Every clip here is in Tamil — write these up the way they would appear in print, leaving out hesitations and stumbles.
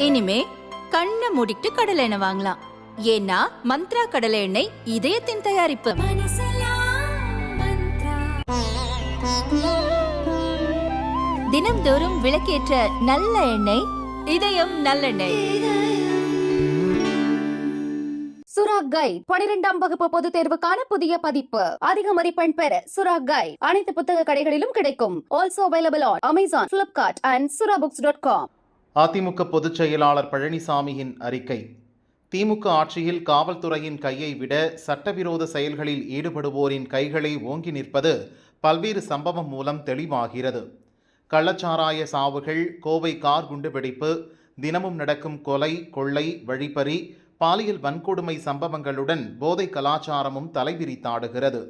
இனிமே கண்ணை மூடிட்டு கடலை எண்ணெய் வாங்கலாம். ஏன்னா மந்த்ரா கடலை எண்ணெய் இதயத்தின் தயாரிப்பு. தினம்தோறும் விளக்கேற்ற நல்ல எண்ணெய் இதயம் நல்லெண்ணெய். சுரா கைட் 12ஆம் வகுப்பு பொதுத் தேர்வுக்கான புதிய பதிப்பு. அதிக மதிப்பெண் பெற சுரா கைட் அனைத்து புத்தக கடைகளிலும் கிடைக்கும். Also available on Amazon, Flipkart and surabooks.com. AIADMK பொதுச் செயலாளர் பழனிசாமியின் அறிக்கை. திமுக ஆட்சியில் காவல்துறையின் கையை விட சட்டவிரோத செயல்களில் ஈடுபடுவோரின் கைகளை ஓங்கி நிற்பது பல்வேறு சம்பவம் மூலம் தெளிவாகிறது. கள்ளச்சாராய சாவுகள், கோவை கார் குண்டுவெடிப்பு, தினமும் நடக்கும் கொலை, கொள்ளை, வழிப்பறி, பாலியல் வன்கொடுமை சம்பவங்களுடன் போதை கலாச்சாரமும் தலைவிரித்தாடுகிறது.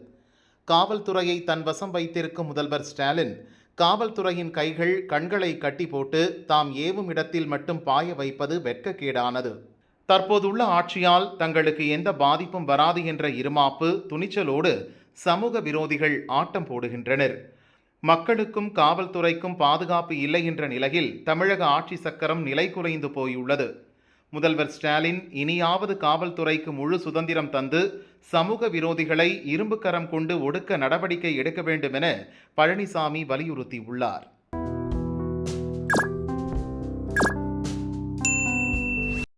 காவல்துறையை தன் வசம் வைத்திருக்கும் முதல்வர் ஸ்டாலின் காவல்துறையின் கைகள், கண்களை கட்டி போட்டு தாம் ஏவும் இடத்தில் மட்டும் பாய வைப்பது வெட்கக்கேடானது. தற்போதுள்ள ஆட்சியால் தங்களுக்கு எந்த பாதிப்பும் வராது என்ற இருமாப்பு, துணிச்சலோடு சமூக விரோதிகள் ஆட்டம் போடுகின்றனர். மக்களுக்கும் காவல்துறைக்கும் பாதுகாப்பு இல்லை என்ற நிலையில் தமிழக ஆட்சி சக்கரம் நிலை குலைந்து போயுள்ளது. முதல்வர் ஸ்டாலின் இனியாவது காவல்துறைக்கு முழு சுதந்திரம் தந்து சமூக விரோதிகளை இரும்பு கரம் கொண்டு ஒடுக்க நடவடிக்கை எடுக்க வேண்டும் என பழனிசாமி வலியுறுத்தியுள்ளார்.